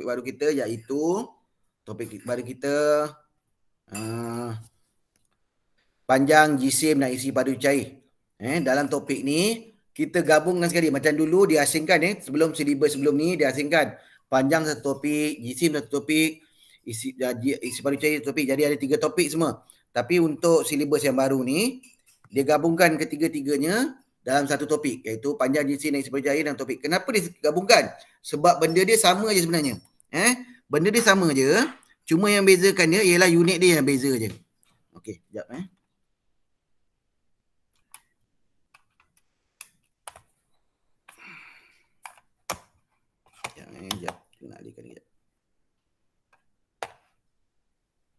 baru kita iaitu panjang, jisim dan isi padu cair. Dalam topik ni kita gabungkan sekali macam dulu diasingkan sebelum silibus sebelum ni diasingkan panjang satu topik, jisim satu topik, isi padu cair satu topik. Jadi ada 3 topik semua. Tapi untuk silibus yang baru ni dia gabungkan ketiga-tiganya dalam satu topik iaitu panjang, jisim dan isi padu cair dan topik. Kenapa dia gabungkan? Sebab benda dia sama je sebenarnya. Benda dia sama je. Cuma yang bezakan dia ialah unit dia yang beza je. Okey, sekejap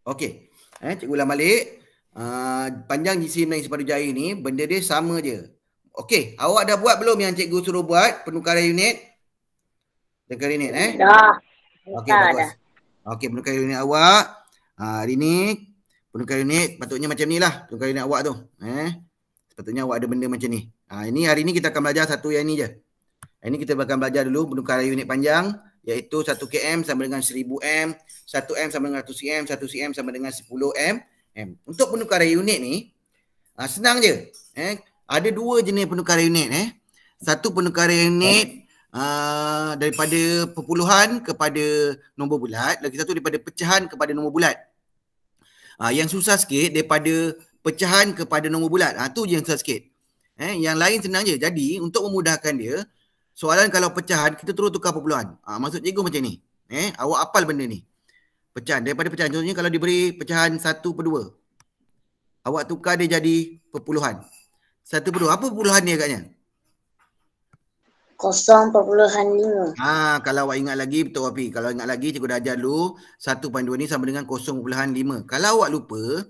Okey. Cikgu ulang balik. Panjang, jisim dan isi padu cair ni benda dia sama je. Okey, awak dah buat belum yang cikgu suruh buat penukaran unit? Penukaran unit Dah. Okey, bagus. Okey, penukaran unit awak. Hari ni penukaran unit patutnya macam ni lah penukaran unit awak tu. Sepatutnya awak ada benda macam ni. Ini hari ni kita akan belajar satu yang ni je. Ini kita akan belajar dulu penukaran unit panjang iaitu 1 km sama dengan 1000 m, 1 m sama dengan 100 cm, 1 cm sama dengan 10 m. Untuk penukaran unit ni senang je. Ada 2 jenis penukaran unit. Satu penukaran unit daripada perpuluhan kepada nombor bulat, lagi satu daripada pecahan kepada nombor bulat. Yang susah sikit daripada pecahan kepada nombor bulat. Tu je yang susah sikit. Yang lain senang je. Jadi untuk memudahkan dia, soalan kalau pecahan kita terus tukar perpuluhan. Maksud cikgu macam ni. Awak hafal benda ni. Pecahan. Daripada pecahan. Contohnya kalau diberi pecahan 1/2. Awak tukar dia jadi perpuluhan. 1/2. Apa perpuluhan dia agaknya? 0.5. Kalau awak ingat lagi betul Wafi. Kalau ingat lagi cikgu dah ajar dulu 1/2 ni sama dengan 0.5. Kalau awak lupa,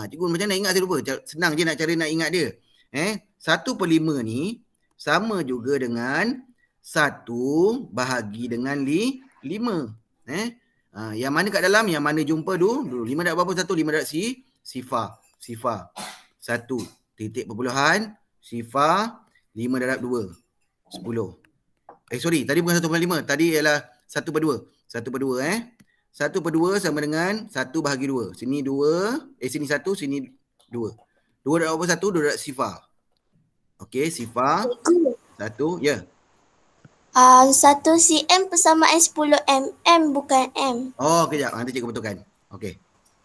cikgu macam nak ingat saya lupa. Senang je nak cara nak ingat dia. 1/5 ni sama juga dengan 1 bahagi dengan 5. Yang mana kat dalam, yang mana jumpa dulu. 5 darab berapa 1? 5 darab sifar. 1 titik perpuluhan sifar 5 darab 2. 10. Tadi bukan 1/5. Tadi ialah 1/2. 1/2 1/2 sama dengan 1 bahagi 2. Sini 2. Sini 1, sini 2. 2 darab apa 1? 2 darab sifar. Okey, sifar. 1, ya. 1 cm persamaan 10 mm bukan m. Kejap. Nanti cikgu betulkan. Okey.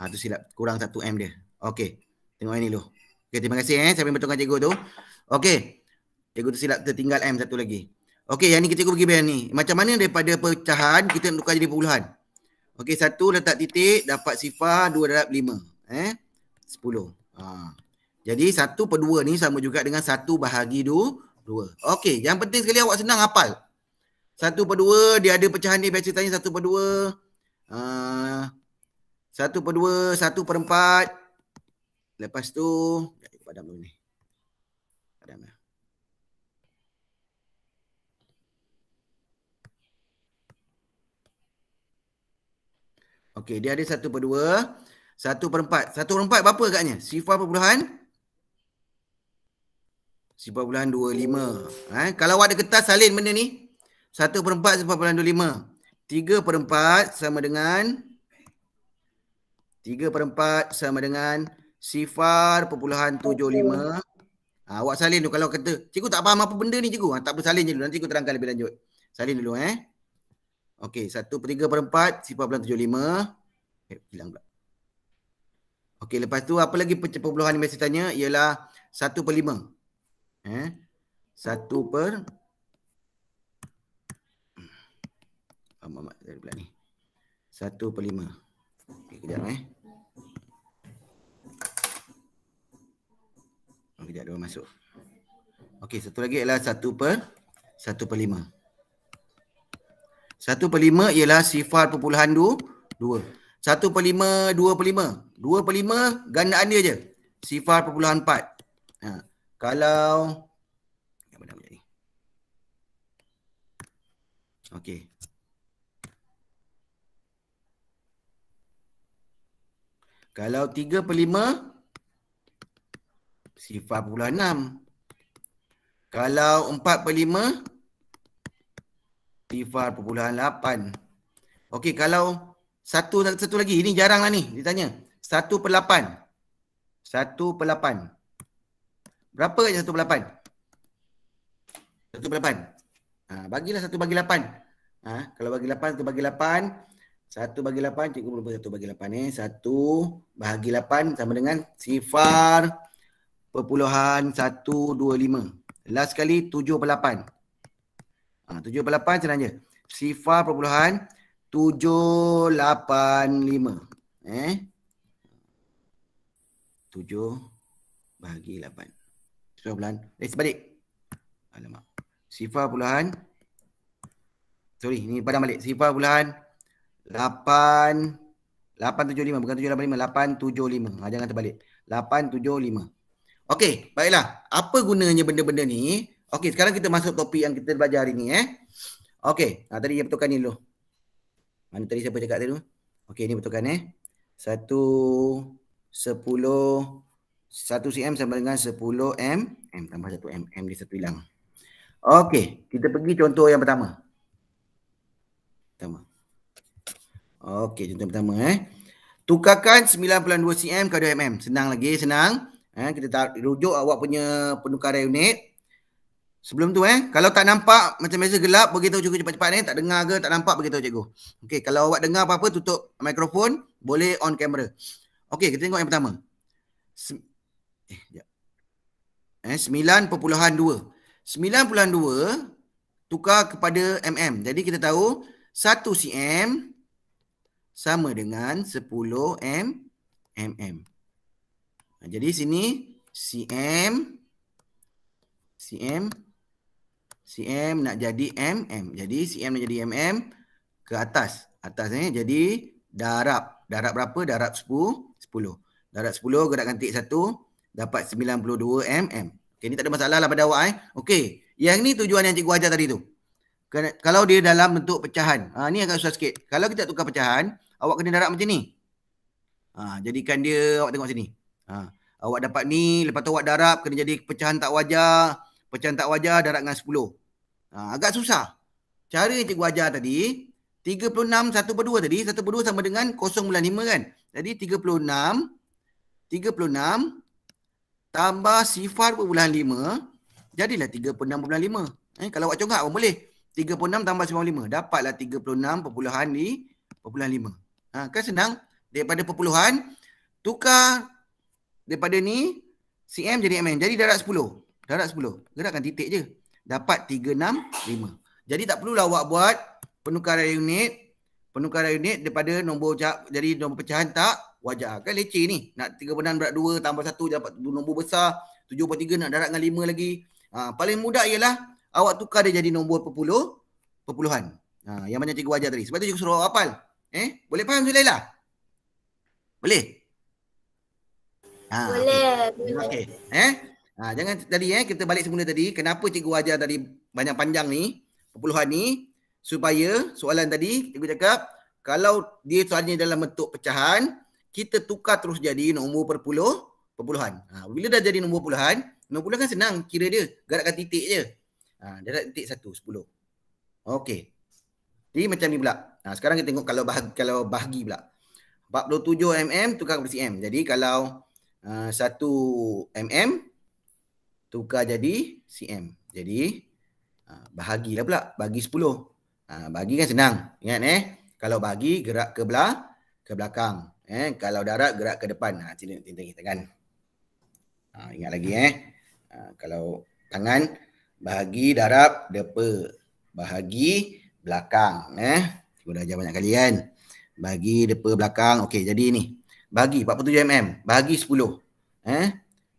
Tu silap. Kurang 1 m dia. Okey. Tengok ini dulu. Okey, terima kasih siapa yang betulkan cikgu tu. Okey. Cikgu tu silap tertinggal m satu lagi. Okey, yang ni cikgu bagi bayan ni. Macam mana daripada pecahan kita tukar jadi perpuluhan? Okey, 1 letak titik dapat sifar 2 darab 5. 10. Jadi 1/2 ni sama juga dengan 1 bahagi 2. Okey, yang penting sekali awak senang hafal. 1/2 dia ada pecahan dia biasa tanya 1/2. 1/2, 1/4. Lepas tu, padam dulu ni. Padam dah. Okey, dia ada 1/2. 1/4. 1/4 berapa agaknya? Sifar perpuluhan 0.25. Kalau awak ada kertas salin benda ni. 1/4 0.25. 3/4 sama dengan 0.75. Awak salin dulu. Kalau kata cikgu tak faham apa benda ni cikgu, tak apa, salin je dulu. Nanti cikgu terangkan lebih lanjut. Salin dulu Okey, 3/4 0.75. Hilang pula. Okey, lepas tu apa lagi perpuluhan yang biasa tanya ialah 1/5. 1/5. Mak dari pula ni. 1/5. Okey, kejap kejap dia masuk. Okey, satu lagi ialah 1/5. 1/5 ialah sifar perpuluhan 2. 1/5, 2/5. 2/5 gandaan dia je. Sifar perpuluhan 4. Kalau okey. Kalau 3/5 sifar perpuluhan 6. Kalau 4/5 sifar perpuluhan 8. Okey, kalau satu lagi. Ini jarang lah ni ditanya. 1/8. 1/8. Berapa je 1/8? 1/8. Bagilah 1/8. Kalau bagi 8, 1/8. 1/8, cikgu lupa 1/8 ni. 1/8 sama dengan 0.125. Last sekali 7/8. 7/8 senang je. 0.785. 7/8. Sebalik. Alamak. Sorry, ni padam balik. 875, bukan 785, 875. Jangan terbalik. 875. Okey, baiklah. Apa gunanya benda-benda ni? Okey, sekarang kita masuk topik yang kita belajar hari ni. Okey, tadi yang betulkan ni dulu. Mana tadi siapa cakap tadi tu? Okey, ni betulkan 1 cm sama dengan 10 mm. Tambah 1 mm dia satu hilang. Okey, kita pergi contoh yang pertama. Okey, contoh pertama. Tukarkan 9.2 cm ke 2 mm. Senang lagi, senang. Kita rujuk awak punya penukaran unit. Sebelum tu kalau tak nampak macam biasa gelap, beritahu cikgu cepat-cepat tak dengar ke tak nampak beritahu cikgu. Okey, kalau awak dengar apa-apa tutup mikrofon, boleh on kamera. Okey, kita tengok yang pertama. 9.2. 9.2 tukar kepada mm. Jadi kita tahu 1 cm sama dengan 10 mm. Jadi sini cm nak jadi mm. Jadi cm nak jadi mm ke atas. Jadi darab. Darab berapa? Darab 10. Darab 10 gerakkan titik 1 dapat 92 mm. Okey, ni tak ada masalah lah pada awak. Okey, yang ni tujuan yang cikgu ajar tadi tu. Kalau dia dalam bentuk pecahan. Ni agak susah sikit. Kalau kita tukar pecahan, awak kena darab macam ni. Jadikan dia, awak tengok sini. Awak dapat ni, lepas tu awak darab, kena jadi pecahan tak wajar. Pecahan tak wajar, darab dengan 10. Agak susah. Cara yang cikgu ajar tadi, 36, 1/2 tadi, 1/2 sama dengan 0.5 kan. Jadi 36 tambah 0.5, jadilah 36.5. Kalau awak congak pun boleh. 36 tambah 95, dapatlah 36.5. Kan senang. Daripada perpuluhan, tukar daripada ni, cm jadi mm. Jadi darab 10. Darab 10. Gerakkan titik je. Dapat 365. Jadi tak perlulah awak buat penukaran unit daripada nombor jadi nombor pecahan tak wajar. Kan leceh ni. Nak 36/2 tambah 1 dapat nombor besar. 7/3 nak darab dengan 5 lagi. Paling mudah ialah awak tukar dia jadi nombor perpuluhan. Yang macam cikgu ajar tadi. Sebab tu cikgu suruh awak hafal. Boleh faham Zulailah? Boleh? Boleh. Okey. Jangan tadi kita balik semula tadi. Kenapa cikgu ajar tadi banyak panjang ni? Perpuluhan ni. Supaya soalan tadi cikgu cakap. Kalau dia soalnya dalam bentuk pecahan. Kita tukar terus jadi nombor perpuluhan. Bila dah jadi nombor puluhan. Nombor puluhan kan senang kira dia. Gerakkan titik je. Darab titik 1, 10. Okey. Jadi macam ni pula. Sekarang kita tengok kalau bahagi pula. 47 mm tukar kepada cm. Jadi kalau 1 mm tukar jadi cm. Jadi bahagilah pula. Bagi 10. Bagi kan senang. Ingat kalau bagi gerak ke belakang. Kalau darab gerak ke depan. Sini tinggi tangan. Ingat lagi kalau tangan bahagi darab depa. Bahagi belakang. Sudah ajar banyak kali kan. Bagi depa belakang. Okey, jadi ni. Bagi 47 mm. Bagi 10.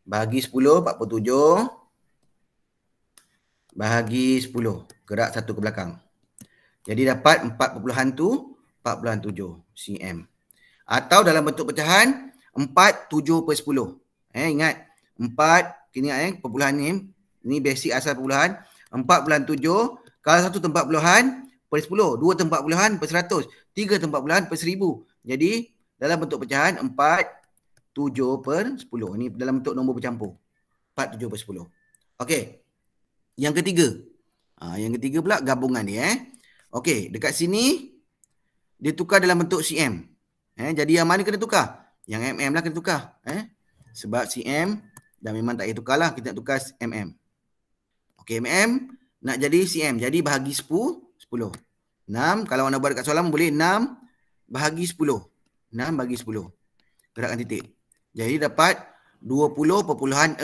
Bagi 10, 47. Bagi 10. Gerak 1 ke belakang. Jadi dapat 4.7 cm. Atau dalam bentuk pecahan, 47/10. Ingat. 4, kini perpuluhan ni. Ni basic asal perpuluhan. 4.7. Kalau 1 tempat puluhan per 10. 2 tempat puluhan per 100. 3 tempat puluhan per 1000. Jadi dalam bentuk pecahan 47/10. Ini dalam bentuk nombor bercampur. 47/10. Okey. Yang ketiga. Yang ketiga pula gabungan dia. Okey, dekat sini dia tukar dalam bentuk cm. Jadi yang mana kena tukar? Yang mm lah kena tukar. Sebab cm dah memang tak payah tukar lah. Kita nak tukar mm. Okey, mm nak jadi cm. Jadi bahagi 10. 6. Kalau anda buat dekat soalan boleh 6 bahagi 10. 6 bagi 10. Gerakkan titik. Jadi dapat 20.6.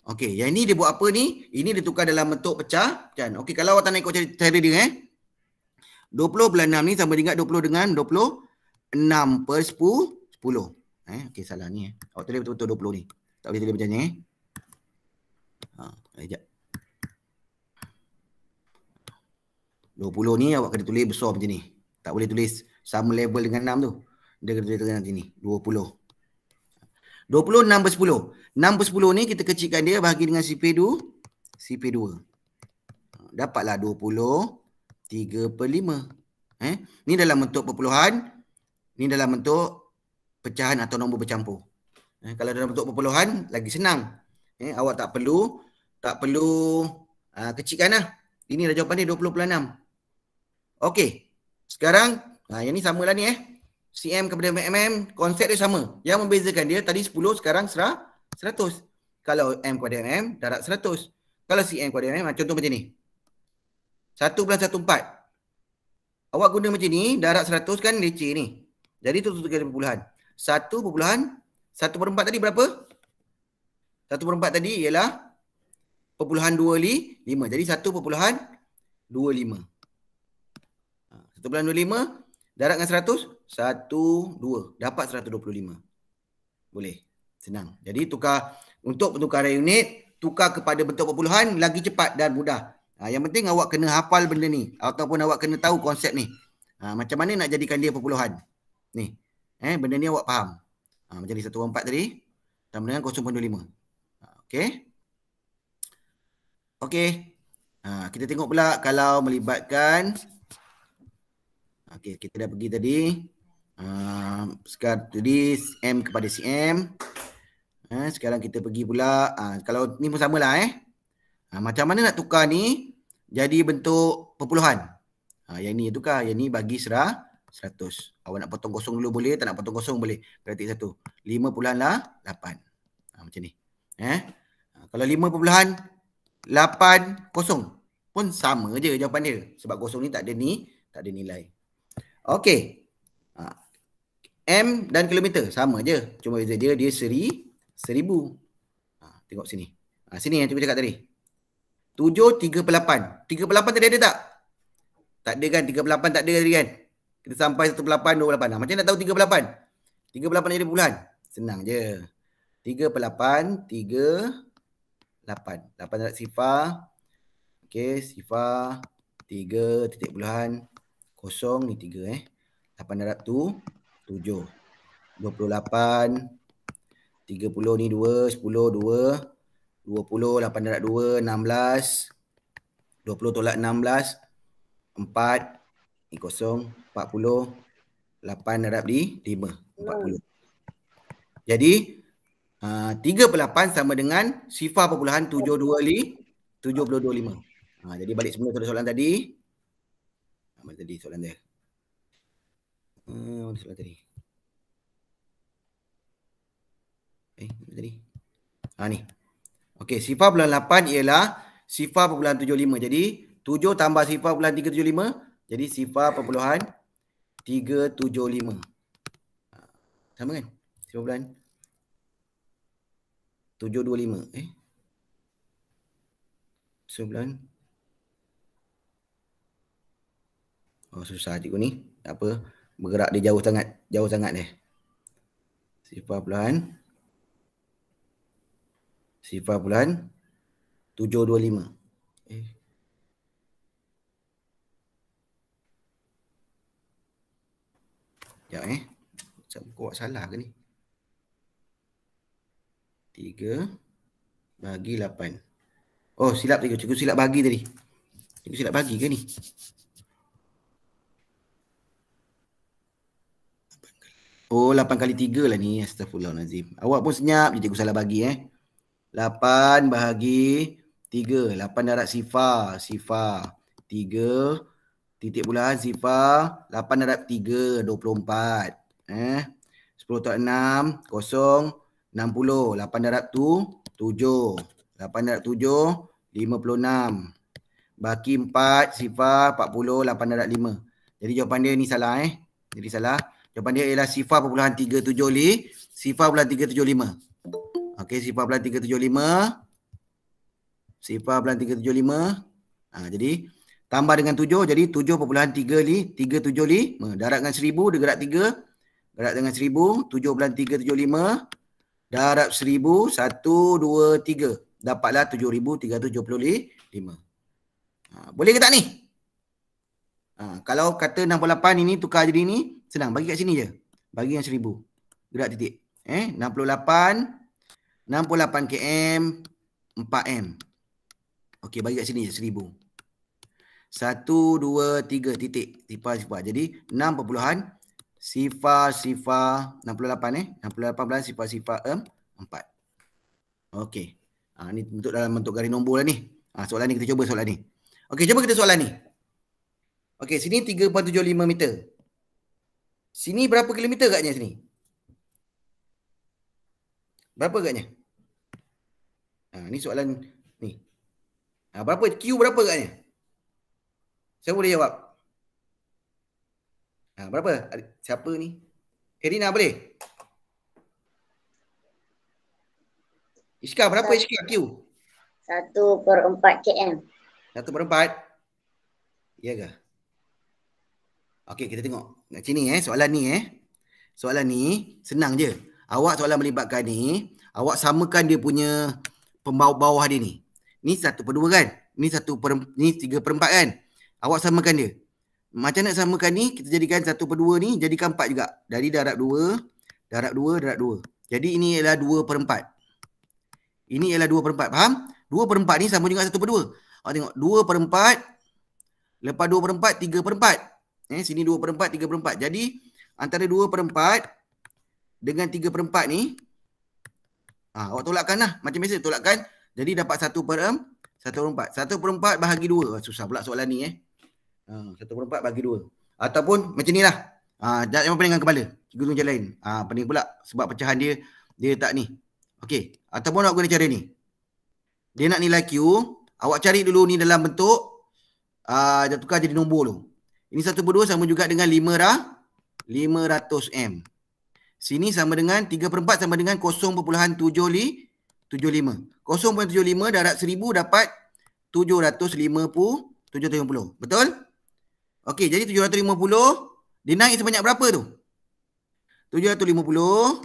Okey, yang ini dia buat apa ni? Ini dia tukar dalam bentuk pecah. Okey, kalau awak tak nak ikut cara dia 20/6 ni sama dengan 20 dengan 26 per 10. Okey, salah ni. Awak tulis betul-betul 20 ni. Tak boleh tulis macam ni. Sekejap. 20 ni awak kena tulis besar macam ni. Tak boleh tulis sama level dengan 6 tu. Dia kena tulis macam ni. 20. 20 6 per 10. 6 per 10 ni kita kecilkan dia bahagi dengan CP2. Dapatlah 20 3/5. Ni dalam bentuk perpuluhan. Ni dalam bentuk pecahan atau nombor bercampur. Kalau dalam bentuk perpuluhan lagi senang. Awak tak perlu kecilkan lah. Ini dah jawapan dia 20/6. Okey. Sekarang yang ni samalah ni cm kepada mm, konsep dia sama. Yang membezakan dia tadi 10, sekarang 100. Kalau m kepada mm, darat 100. Kalau cm kepada mm, contoh macam ni. 1/14. Awak guna macam ni, darat 100 kan leceh ni. Jadi tu tukar perpuluhan. 1/1/4 tadi berapa? 1/4 tadi ialah perpuluhan 25. Jadi 1/25. 1/25 darat dengan 100, 2. Dapat 125. Boleh. Senang. Jadi untuk pertukaran unit, tukar kepada bentuk perpuluhan lagi cepat dan mudah. Yang penting awak kena hafal benda ni. Ataupun awak kena tahu konsep ni. Macam mana nak jadikan dia perpuluhan. Ni. Benda ni awak faham. Macam ni 1/4 tadi. Sama dengan 0.25. Okey. Okey. Kita tengok pula kalau melibatkan. Okey, kita dah pergi tadi. Sekarang tadi M kepada CM. Sekarang kita pergi pula. Kalau ni pun samalah macam mana nak tukar ni jadi bentuk perpuluhan. Yang ni tukar, yang ni bagi 100. Awak nak potong kosong dulu boleh, tak nak potong kosong boleh. Berarti 1. 5/8. Macam ni. Kalau 5/8 kosong pun sama je jawapan dia. Sebab kosong ni tak ada nilai. Okey. M dan kilometer sama je. Cuma beza dia 1000. Tengok sini. Sini yang cikgu cakap tadi. 7 3/8. 3/8 tadi ada tak? Tak ada kan? 3/8 tak ada tadi kan? Kita sampai 1/8 2/8. Macam nak tahu 3/8? 3/8 ni ada perpuluhan. Senang je. 3/8 3/8. 8 darat sifar. Okey, sifar 3 titik puluhan. Kosong ni 3 8 darat tu 7. 28 30 ni 2, 10 2, 20 8 darat 2 16. 20 tolak 16 4 ni kosong 40. 8 darab di 5 40. Jadi 3/8 sama dengan sifar perpuluhan 725. Jadi balik semula soalan tadi. Mana tadi soalan dia? Mana soalan tadi? Mana tadi? Ni. Okey, sifar perpuluhan 8 ialah sifar perpuluhan 75. Jadi 7 tambah sifar perpuluhan 375. Jadi sifar perpuluhan 375. Sama kan? Sifar perpuluhan 725. Sebelah. Susah cikgu ni. Tak apa. Bergerak dia jauh sangat dia. Sifar perpuluhan 725. Sekejap Macam buat salah ke ni? 3 bagi 8. Oh, silap tadi. Cikgu silap bagi tadi. Cikgu silap bagi ke ni? Oh, 8 kali 3 lah ni. Astagfirullahaladzim. Awak pun senyap je cikgu salah bagi 8 bahagi 3. 8 darat sifar. 3 titik bulan sifar 8 darab 3 24. 10 darab 6 kosong 60. 8 darab tu 7. 8 darab 7 56. Baki 4 sifar 40 8 darab 5. Jadi jawapan dia ni salah Jadi salah. Jawapan dia ialah sifar perpuluhan 375. Sifar perpuluhan 375. Okey, sifar perpuluhan 375. Sifar perpuluhan 375. Jadi tambah dengan 7 jadi 7.375. Darab dengan 1000 dia gerak 3. Gerak dengan 1000 7.375 darab 1000 1 2 3. Dapatlah 7,375. Boleh ke tak ni? Kalau kata 68 ini tukar jadi ni, senang. Bagi kat sini je. Bagi yang 1000. Gerak titik. 68 km 4m. Okey, bagi kat sini je 1000. 1 2 3 titik. Sifar. Jadi 6.0 sifar 68 68 sifar 4. Okey. Ni dalam bentuk garis nombor lah ni. Soalan ni kita cuba soalan ni. Okey, cuba kita soalan ni. Okey, sini 3.75 meter. Sini berapa kilometer agaknya sini? Berapa agaknya? Ni soalan ni. Berapa? Q berapa agaknya? Siapa boleh jawab? Berapa? Siapa ni? Erina boleh? Iska, berapa Iska Q? 1/4 km. 1/4? Ya ke? Okey, kita tengok. Kat sini soalan ni Soalan ni senang je. Awak soalan melibatkan ni, awak samakan dia punya pembawah dia ni. Ni 1/2 kan? Ni 3/4 kan? Awak samakan dia. Macam nak samakan ni, kita jadikan 1/2 ni jadikan 4 juga. Dari darab 2, darab 2, darab 2. Jadi ini ialah 2/4. Ini ialah 2/4. Faham? 2/4 ni sama juga 1/2. Awak tengok 2/4 lepas 2/4 3/4. Sini 2/4 3/4. Jadi antara 2/4 dengan 3/4 ni awak tolakkan lah. Macam biasa tolakkan. Jadi dapat 1/4. 1/4 bahagi 2. Susah pula soalan ni 1/4 bagi 2. Ataupun macam ni lah. Jangan pening dengan kepala. Cikgu tunjuk lain. Pening pula sebab pecahan dia tak ni. Okey. Ataupun awak guna cara ni. Dia nak nilai Q. Awak cari dulu ni dalam bentuk dia tukar jadi nombor tu. Ini 1/2 sama juga dengan 500M. Sini sama dengan 3/4 sama dengan 0.75. 0.75 darab 1000 dapat 750. Betul? Okey, jadi 750 dia naik sebanyak berapa tu? 750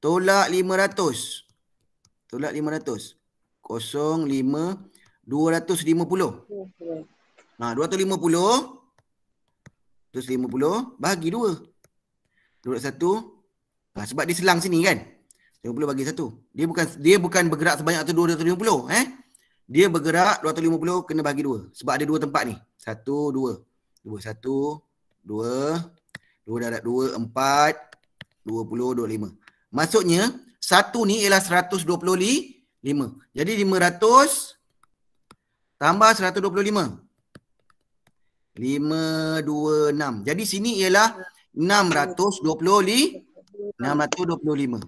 tolak 500. Tolak 500. 0.5 250. 250 bagi 2. 201. Sebab dia selang sini kan. 50 bagi 1. Dia bukan bergerak sebanyak 250 Dia bergerak 250 kena bagi 2. Sebab ada 2 tempat ni. 1 2. 2 1 2 2 darab 2 4 20 25. Maksudnya 1 ni ialah 125. Jadi 500 tambah 125. 526. Jadi sini ialah 625.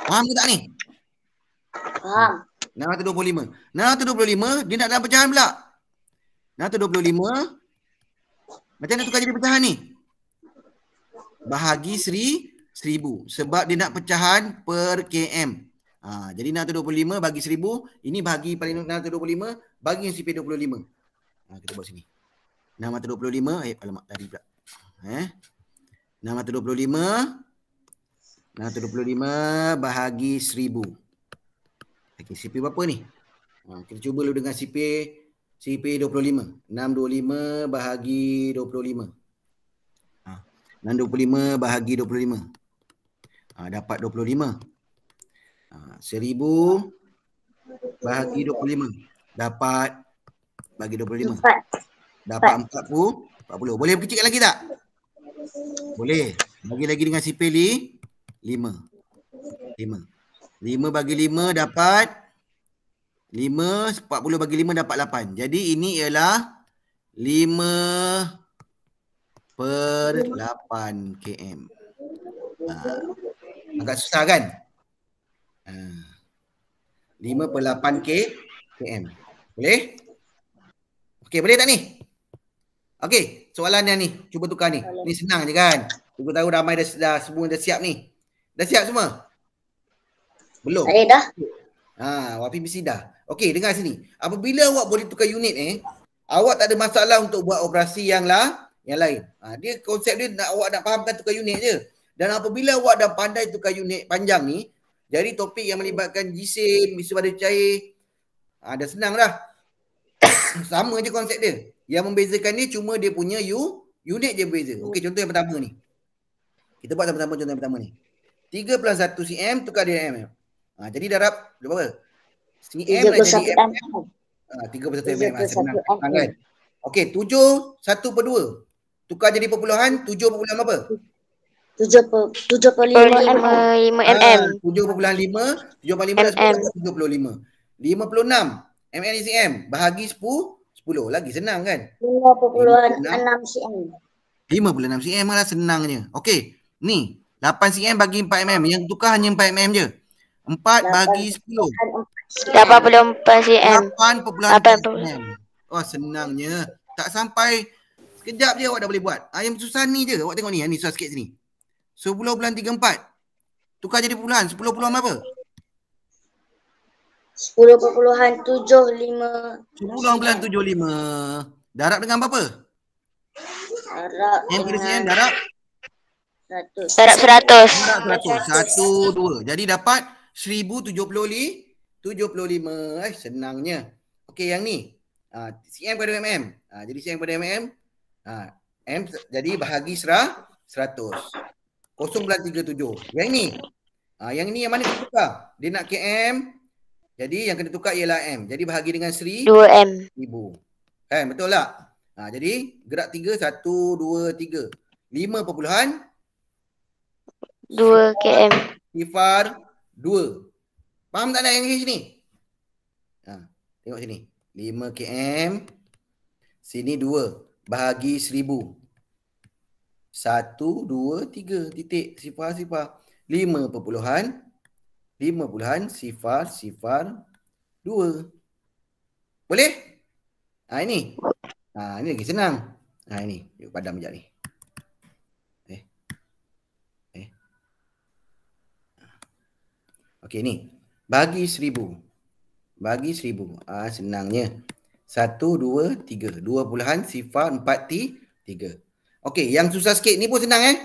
Faham ke tak ni? Faham. 625. 625 dia nak dalam pecahan pula. 625 macam mana tukar jadi pecahan ni? Bahagi 1000 sebab dia nak pecahan per km. Jadi 625 bagi 1000, ini bahagi paling 625 bagi yang CP25. Kita buat sini. 625 alamak tadi pula. 625 bahagi 1000. Okey, CP berapa ni? Kita cuba dulu dengan CP25. 625 bahagi 25. 625 bahagi 25. Dapat 25. 1000 bahagi 25. Dapat bagi 25. Dapat 40. Boleh kecilkan lagi tak? Boleh. Bagi lagi dengan CP 5. 5 bagi 5 dapat 5. 40 bagi 5 dapat 8. Jadi ini ialah 5/8 km. Agak susah kan? 5/8 km. Boleh? Okey, boleh tak ni? Okey, soalan yang ni. Cuba tukar ni. Ni senang je kan? Cikgu tahu ramai dah semua dah siap ni. Dah siap semua? Belum? Saya dah. Wafi mesti dah. Okey, dengar sini. Apabila awak boleh tukar unit awak tak ada masalah untuk buat operasi yang lain. Dia konsep dia awak nak fahamkan tukar unit je. Dan apabila awak dah pandai tukar unit panjang ni, jadi topik yang melibatkan jisim, isu pada cair, dah senang dah. Sama je konsep dia. Yang membezakan ni cuma dia punya unit je berbeza. Okey, contoh yang pertama ni. Kita buat sama-sama contoh yang pertama ni. 3+1 cm tukar dengan mm. Jadi darab berapa? cm nak jadi mm. 3/1 mm. Senang kan? Okey, 7/1/2. Tukar jadi perpuluhan 7 perpuluhan apa? 7.5 mm. 7.5 dah 75. 56 mm cm bahagi 10 lagi senang kan? 5.6 cm. 5.6 cm lah senangnya. Okey, ni 8 cm bagi 4 mm. Yang tukar hanya 4 mm je. 4 bagi 10. 84 cm. 8.4 cm. Wah, senangnya. Tak sampai sekejap je awak dah boleh buat. Yang susah ni je. Awak tengok ni. Ni susah sikit sini. 10.34. Tukar jadi perpuluhan. 10 perpuluhan apa? 10.75. 10.75. Darab dengan berapa? Darab MPDCM darab? 100. Darab 100. 1, 2. Jadi dapat 1075. Senangnya. Okey, yang ni. cm pada mm. Jadi cm pada mm. M jadi bahagi 100. 0.37. Yang ni. Yang ni yang mana kita tukar? Dia nak km. Jadi yang kena tukar ialah m. Jadi bahagi dengan 1000. 2M. Kan, betul tak? Jadi gerak 3, 1, 2, 3. 5.2 km. sifar 2. Faham tak nak yang sini? Tengok sini. 5 km. Sini 2. Bahagi 1000. 1, 2, 3. Titik. Sifar. 5.0 sifar 2. Boleh? Ini. Ini lagi senang. Ini. Yuk padam sekejap ni. Okey ni. Bagi 1000. Senangnya. 1, 2, 3. 2 sifar 4, 3. Okey, yang susah sikit ni pun senang ni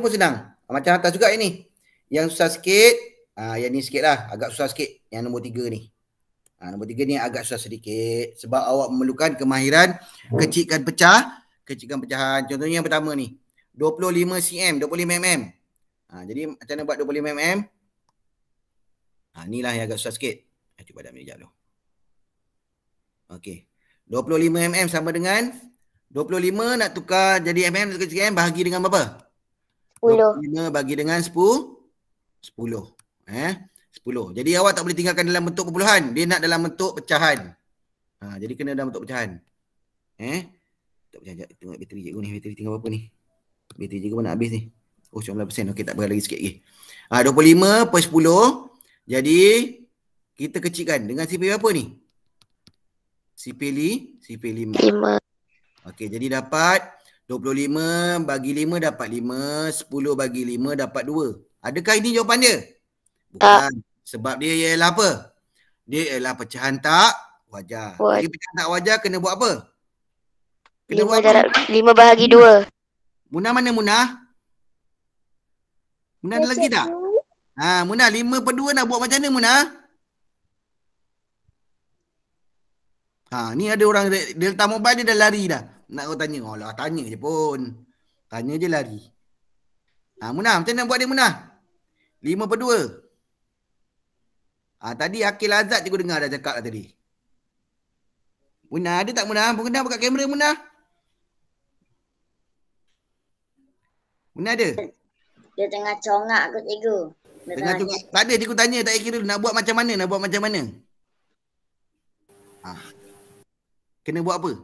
pun senang. Macam atas juga ini. Yang susah sikit, yang ni sikit lah. Agak susah sikit. Yang nombor 3 ni. Nombor 3 ni agak susah sedikit. Sebab awak memerlukan kemahiran kecilkan pecahan. Contohnya yang pertama ni. 25 cm, 25 mm. Jadi macam mana buat 25 mm? Inilah yang agak susah sikit. Cuba dah sekejap dulu. Okey. 25 mm sama dengan 25 nak tukar jadi mm tukar cm bahagi dengan berapa? 10. 25 bagi dengan 10. 10. Jadi awak tak boleh tinggalkan dalam bentuk perpuluhan. Dia nak dalam bentuk pecahan. Jadi kena dalam bentuk pecahan. Tak pecahan. Tengok bateri cikgu ni. Bateri tinggal berapa ni? Bateri cikgu mana habis ni? Oh 19%. Okey, tak apa lagi sikit lagi. 25/10. Jadi kita kecilkan dengan sifar apa ni? Sifar 5. Okey, jadi dapat 25 bagi 5 dapat 5, 10 bagi 5 dapat 2. Adakah ini jawapan dia? Bukan. Sebab dia ialah apa? Dia ialah pecahan tak wajar. Jadi pecahan tak wajar kena buat apa? Kena 5 darab 5 bahagi 2. Munah mana Munah? Munah ada lagi tak? Munah 5/2 nak buat macam mana Munah? Ni ada orang dia letak mobile dia dah lari dah. Nak kau tanya. Alah tanya je pun. Tanya je lari. Munah macam mana buat dia Munah? 5/2. Tadi Akil Azad cikgu dengar dah cakap lah tadi. Munah ada tak Munah? Munah buka kamera Munah. Munah ada? Dia tengah congak kot cikgu. Tengah congak. Tak ada cikgu tanya tak kira nak buat macam mana? Nak buat macam mana? Kena buat apa?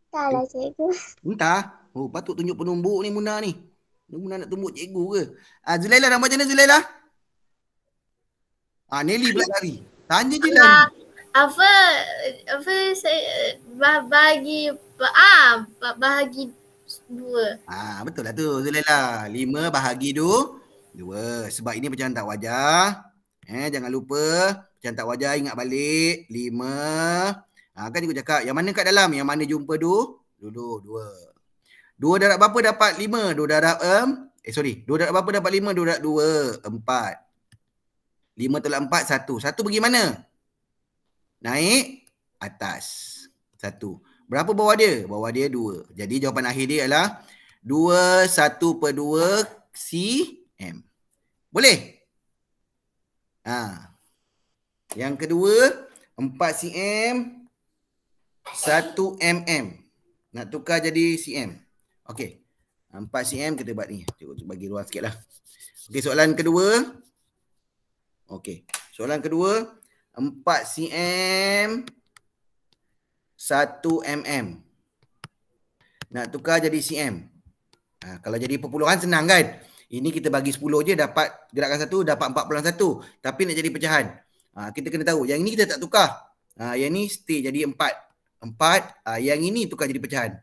Tak lah cikgu. Entah. Oh, patut tunjuk penumbuk ni Muna ni. Muna nak tumbuk cikgu ke? Zulailah dah macam mana Zulailah? Nelly pula lari. Tanya je lah. Apa saya bahagi bahagi 2. Betul lah tu Zulailah. 5 bahagi 2. Sebab ini pecahan tak wajar. Jangan lupa pecahan tak wajar, ingat balik. 5. Kan cikgu cakap yang mana kat dalam, yang mana jumpa dulu 2. 2 darab berapa dapat 5? 2 darab 2 darab berapa dapat 5? 2 darab 2 4. 5 tolak 4 1. 1 pergi mana? Naik atas. 1. Berapa bawah dia? Bawah dia 2. Jadi jawapan akhir dia adalah 1/2 cm. Boleh? Yang kedua 4 cm 1 mm. Nak tukar jadi cm. Okey. 4 cm kita buat ni. Cuba bagi luar sikit lah. Okey, soalan kedua. Okey. Soalan kedua 4 cm 1 mm. Nak tukar jadi cm. Kalau jadi perpuluhan senang kan? Ini kita bagi 10 je dapat gerakan 1 dapat 4/1. Tapi nak jadi pecahan. Kita kena tahu. Yang ini kita tak tukar. Yang ni stay jadi 4. Yang ini tukar jadi pecahan.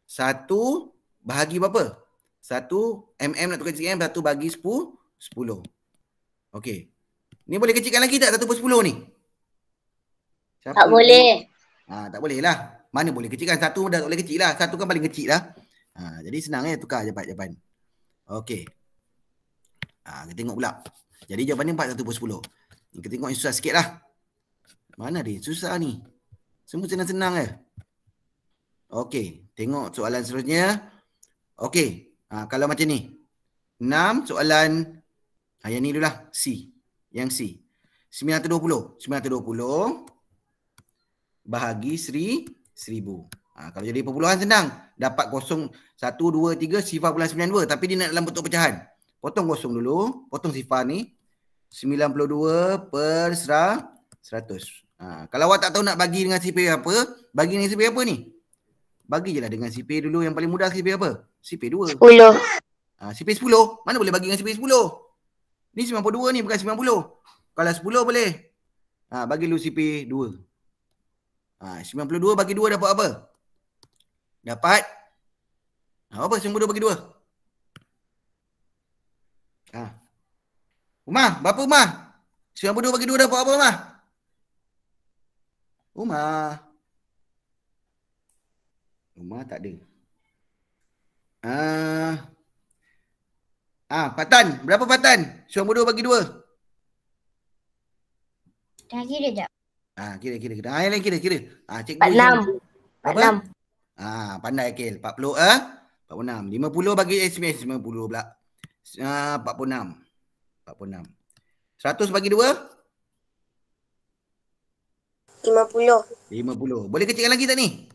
1 bahagi berapa? 1 mm nak tukar cm, 1 bagi 10. Okey. Ni boleh kecilkan lagi tak 1/10 ni? Siapa Tak boleh. Tak boleh lah. Mana boleh kecilkan? 1 dah tak boleh kecil lah. 1 kan paling kecil lah. Jadi senang tukar jawapan. Okey. Kita tengok pula. Jadi jawapan ni 4/10. Kita tengok yang susah sikit lah. Mana dia? Susah ni. Semua senang-senang je. Okey. Tengok soalan seterusnya. Okey. Kalau macam ni. 6 soalan. Yang ni dulu lah. C. Yang C. 920. 920 bahagi 1000. Kalau jadi perpuluhan senang. Dapat 0, 1, 2, 3, 0.92. Tapi dia nak dalam bentuk pecahan. Potong 0 dulu. Potong sifar ni. 92/100. Kalau awak tak tahu nak bagi dengan sipir apa, bagi dengan sipir apa ni? Bagi je lah dengan sipir dulu. Yang paling mudah sipir apa? Sipir 2. 10. Sipir 10. Mana boleh bagi dengan sipir 10? Ni 92 ni bukan 90. Kalau 10 boleh. Bagi dulu sipir 2. 92 bagi 2 dapat apa? Dapat apa 92 bagi 2? Umar, berapa Umar? 92 bagi 2 dapat apa Umar? Umar tak ada. Patan, berapa Patan? 92 bagi 2. Dah kira jap. Kira. Yang lain kira. Cikgu 46. Berapa? Pandai Akil. 46. 50 bagi SMS 50 pula. 46. 100 bagi 2? 50. Boleh kecilkan lagi tak ni?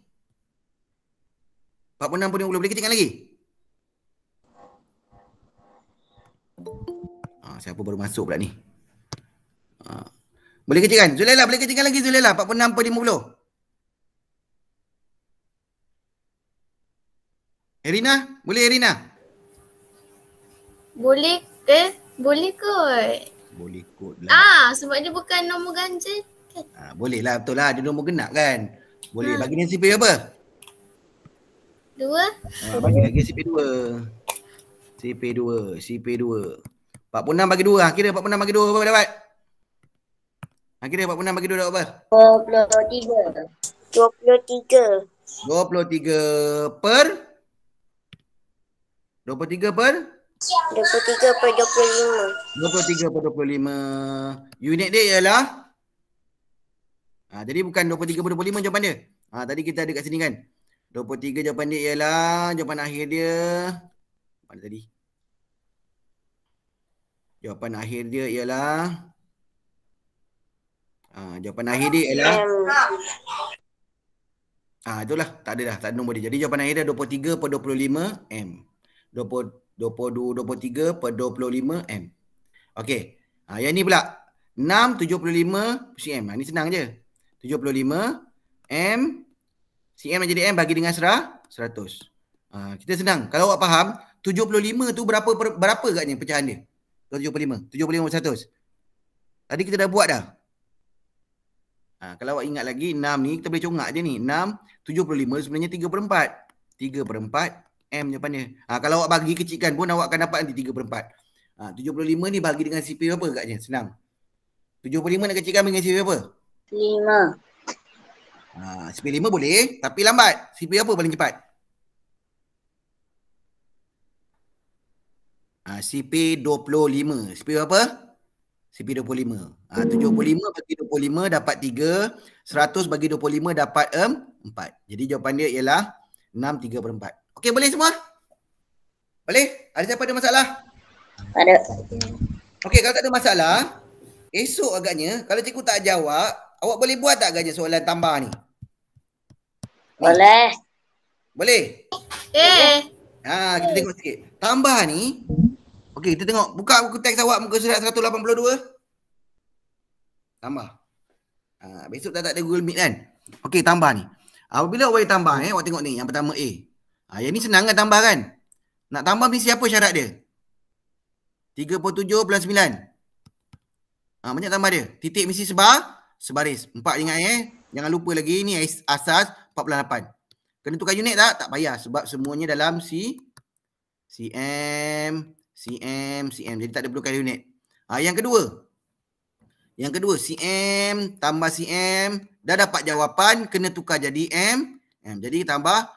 46 pun 50. Boleh kecilkan lagi? Siapa baru masuk pula ni? Boleh kecilkan? Zulailah, boleh kecilkan lagi Zulailah. 46 per 50. Erina? Boleh Erina? Boleh kot. Boleh kot lah. Sebab dia bukan nombor ganjil. Boleh lah, betul lah. Dia nombor genap kan? Boleh. Bagi dia sipir apa? 2. Bagi lagi sipir 2. Sipir 2. 46 bagi 2. Kira 46 bagi 2 berapa dapat? Kira 46 bagi 2 dapat apa? 23. 23 per 23 per 25. Unit dia ialah jadi bukan 23 per 25 jawapan dia. Tadi kita ada kat sini kan. 23 jawapan dia ialah jawapan akhir dia. Mana tadi? Jawapan akhir dia ialah jawapan akhir dia ialah itulah, tak ada dah, tak ada nombor dia. Jadi jawapan akhir dia 23 per 25 M. 23 per 25 M. Okey. Yang ni pula 6 75 cm. Ni senang je. 75 M CM nak jadi M bagi dengan 100. Kita senang. Kalau awak faham, 75 tu berapa agaknya pecahan dia? 75. 75 per 100. Tadi kita dah buat dah. Kalau awak ingat lagi, 6 ni kita boleh congak je ni. 6, 75 sebenarnya 3/4. 3/4 M jawapan dia. Kalau awak bagi kecilkan pun awak akan dapat nanti 3/4. 75 ni bagi dengan CP berapa agaknya? Senang. 75 nak kecilkan dengan CP berapa? 5. CP 5 boleh, tapi lambat. CP apa paling cepat? CP 25. CP berapa? CP 25. 75 bagi 25 dapat 3. 100 bagi 25 dapat 4. Jadi jawapan dia ialah 6 3/4. Okey, boleh semua? Boleh? Ada siapa ada masalah? Ada. Okey, kalau tak ada masalah, esok agaknya kalau cikgu tak jawab, awak boleh buat tak agaknya soalan tambah ni? Boleh. Boleh? Kita tengok sikit. Tambah ni, okey, kita tengok. Buka buku teks awak muka surat 182. Tambah. Besok tak ada Google Meet kan? Okey, tambah ni. Apabila awak tambah, awak tengok ni, yang pertama A. Yang ni senang kan tambah kan? Nak tambah mesti apa syarat dia? 37 plus 9. Banyak tambah dia. Titik mesti sebaris. 4 ingat Jangan lupa lagi ni asas 48. Kena tukar unit tak? Tak payah sebab semuanya dalam CM. Jadi tak ada perlukan unit. Yang kedua CM tambah CM. Dah dapat jawapan kena tukar jadi M. Jadi tambah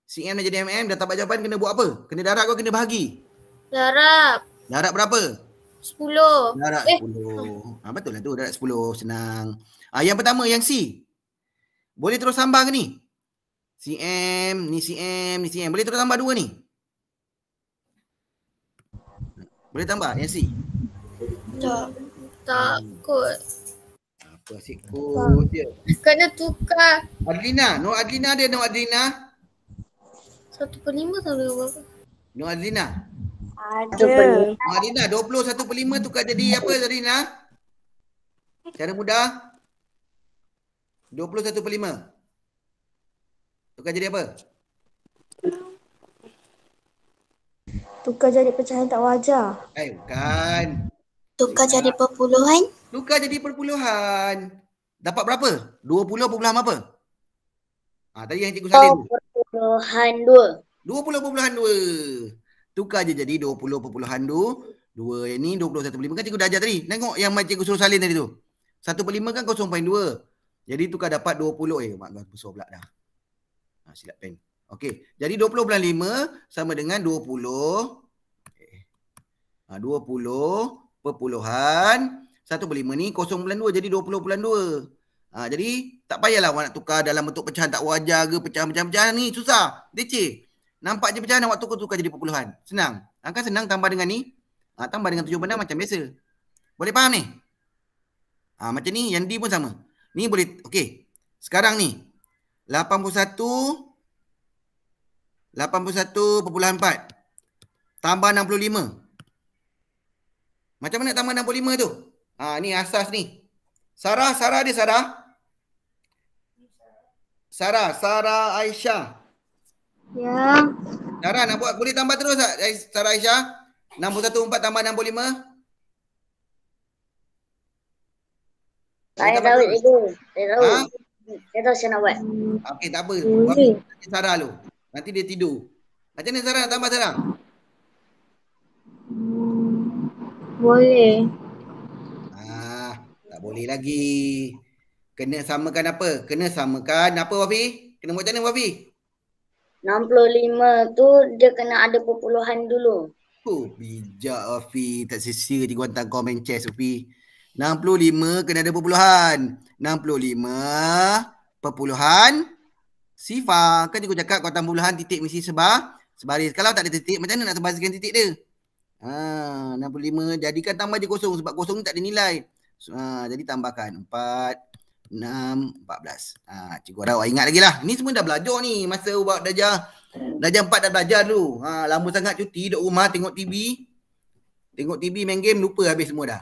CM dah jadi MM. Dah dapat jawapan kena buat apa? Kena darab kau kena bahagi? Darab. Darab berapa? 10. Darab 10. Betul lah tu, darab 10. Senang. Yang pertama, yang C. Boleh terus tambah ke ni? CM, ni CM, ni CM. Boleh terus tambah 2 ni? Boleh tambah yang C? Tak kot. Apa asyik kot je. Kena tukar. Adlina. No Adlina ada no Adlina? 1/5 tak boleh berapa? No Adlina? Ada. No Adlina, 21/5 tukar jadi apa Adlina? Cara mudah? 21/5. Tukar jadi apa? Tukar jadi pecahan tak wajar. Bukan. Tukar jadi perpuluhan? Tukar jadi perpuluhan. Dapat berapa? 20 apa? Tadi yang cikgu salin tu. 20.2. 20.2. Tukar je jadi 20.2. Yang ni 21/5 kan cikgu dah ajar tadi. Tengok yang cikgu suruh salin tadi tu. 1/5 kan 0.2. Jadi tukar dapat 20. Mak besar pula dah. Silap pen. Okey. Jadi 20/5 sama dengan 20. 20 perpuluhan 1/5 ni 0.2 jadi 20.2. Jadi tak payahlah awak nak tukar dalam bentuk pecahan tak wajar ke pecahan-pecahan ni susah. Leceh. Nampak je pecahan awak tukar jadi perpuluhan. Senang. Kan senang tambah dengan ni. Tambah dengan 7 benda macam biasa. Boleh faham ni? Macam ni yang D pun sama. Ni boleh okey. Sekarang ni 81.4 tambah 65. Macam mana tambah 65 tu? Ni asas ni. Sarah dia Sarah Aisyah. Ya. Sarah nak buat boleh tambah terus tak Sarah Aisyah? 61.4 tambah 65. Saya tahu itu. Saya tahu. Saya tahu saya nak buat. Okey, tak apa. Boleh. Sarah lu. Nanti dia tidur. Macam mana Sarah nak tambah Sarah? Boleh. Tak boleh lagi. Kena samakan apa? Kena samakan apa Wafi? Kena buat macam mana Wafi? 65 tu dia kena ada perpuluhan dulu. Bijak Wafi. Tak sia-sia cikgu hantar kau main chess Wafi. 65 kena ada perpuluhan. 65 perpuluhan sifar. Kan cikgu cakap kau tambah puluhan titik mesti sebaris. Kalau tak ada titik macam mana nak sebariskan titik dia? 65 jadikan tambah je kosong sebab kosong ni tak ada nilai. Jadi tambahkan 4, 6, 14. Cikgu harap awak ingat lagi lah. Ni semua dah belajar ni. Masa awak darjah 4 dah belajar dulu. Lama sangat cuti duduk rumah tengok TV. Tengok TV main game lupa habis semua dah.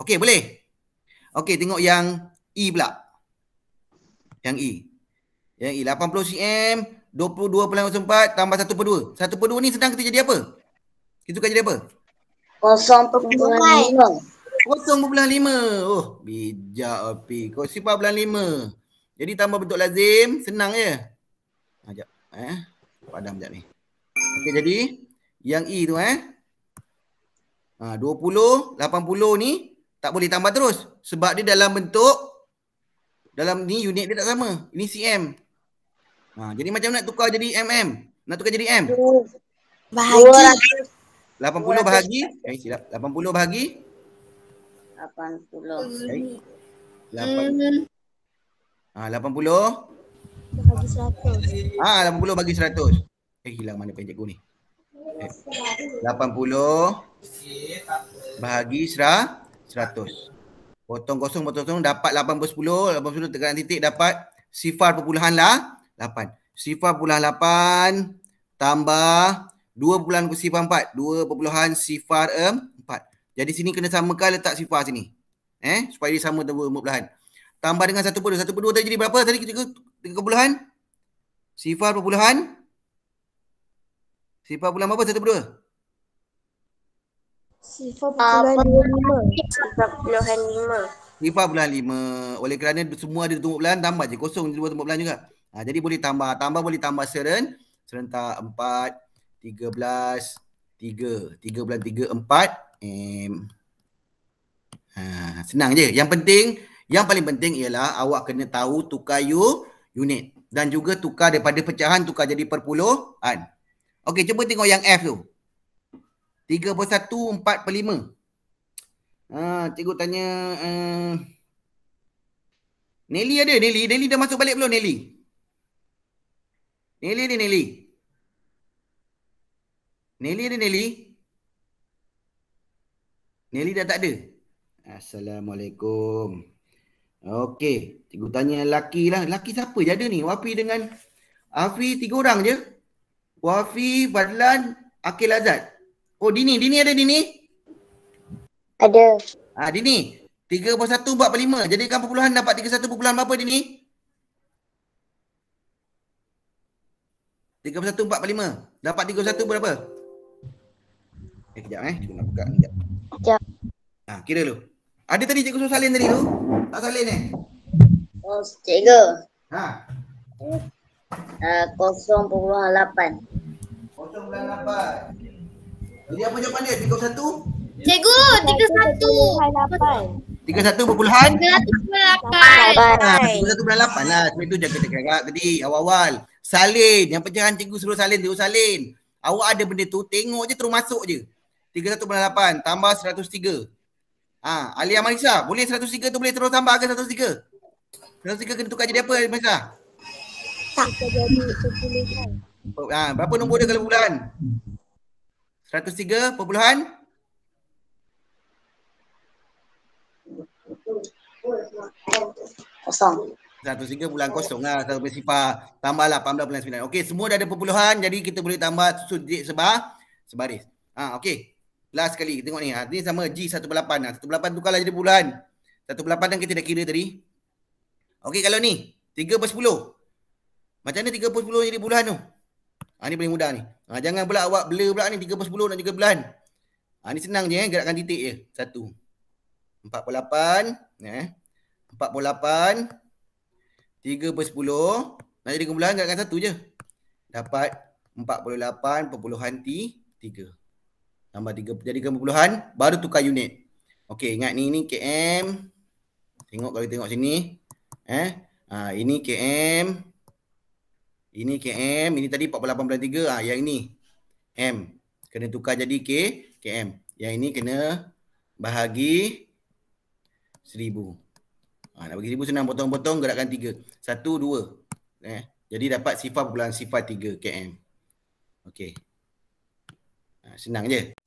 Okey boleh? Okey tengok yang E pula. Yang E. Yang E 80 cm 22.04 tambah 1/2. 1/2 ni sedang kita jadi apa? Kita tukar jadi apa? 0.5. 0.5. Oh, bijak Api. 0.5. Jadi tambah bentuk lazim, senang je. Sekejap. Padam sekejap ni. Okey, jadi yang E tu 20, 80 ni tak boleh tambah terus. Sebab dia dalam bentuk, dalam ni unit dia tak sama. Ini cm. Jadi macam nak tukar jadi mm? Nak tukar jadi m? Bahagi. 80 bahagi. Silap. 80 bahagi. 80. 80 Bagi 100. 80 bagi 100. Hilang mana pen cikgu ni. 80 bahagi 100. Potong kosong dapat 80/10. 80 tekan titik dapat 0.8. 0.8 tambah 2.04. 2.04. Jadi sini kena samakan, letak sifar sini. Supaya dia sama 2.4. Tambah dengan 1/2. 1/2 tadi jadi berapa tadi? 3 sifar perpuluhan. Sifar perpuluhan berapa 1/2? Sifar perpuluhan 5. 5.5. Oleh kerana semua ada tumbuk bulan, tambah je. Kosong di luar tumbuk bulan juga. Jadi boleh tambah. Boleh tambah serentak 4, 13, 3. 3 bulan 3, 4 M. Senang je. Yang paling penting ialah awak kena tahu tukar unit. Dan juga tukar daripada pecahan, tukar jadi perpuluhan. Okey, cuba tengok yang F tu. 3/1 4/5. Cikgu tanya Nelly ada? Nelly dah masuk balik belum Nelly? Nelly ada Nelly? Nelly dah tak ada? Assalamualaikum. Okey, cikgu tanya lelaki lah. Lelaki siapa je ada ni? Wafi dengan Afi 3 orang je. Wafi, Fadlan, Akil Azad. Oh, Dini ada Dini? Ada. Dini. 3/1 4/5. Jadikan perpuluhan dapat 31 perpuluhan berapa Dini? 3/1 4/5. Dapat 31 berapa? Kejap cikgu nak buka ni. Sekejap. Kira dulu. Ada tadi cikgu suruh salin tadi tu? Tak salin Oh, cikgu. 0.8. 0.8. Jadi apa jawapan dia? 31? Cikgu, 31. 31 perpuluhan? 31.8. 31.8 lah. Sebab itu jaga tegak tadi awal-awal. Salin. Yang pecahan cikgu suruh salin, dia salin. Awak ada benda tu, tengok je terus masuk je. 31.8 tambah 103. Alia Marisa, boleh 103 tu boleh terus tambah ke 103? 103 kena tukar jadi apa Marisa? Tak jadi perpuluhan. Berapa nombor dia kalau bulan? 103 perpuluhan? Kosong. 103 bulan kosong lah. Satu bersifar. Tambahlah 18.9. Okey, semua dah ada perpuluhan. Jadi kita boleh tambah sudut sebaris. Okey. Last sekali. Tengok ni. Ni sama G1/8. 1/8 tukarlah jadi bulan. 1/8 kan kita dah kira tadi. Okey, kalau ni 3/10. Macam mana 3/10 jadi bulan tu? Ni paling mudah ni. Jangan pula awak blur pula ni 3/10 nak juga bulan. Ni senang je gerakkan titik je. 1. 48. 48. 3/10. Nak jadi bulan gerakkan 1 je. Dapat 48.3. Tambah 3 jadikan perpuluhan, baru tukar unit. Okey, ingat ni km. Tengok kalau tengok sini. Ini km. Ini km, ini tadi 48.3. Yang ini m. Kena tukar jadi km. Yang ini kena bahagi 1000. Nak bagi 1000 senang, potong-potong gerakkan 3. 1 2. Jadi dapat 0.03 km. Okey. Senang je.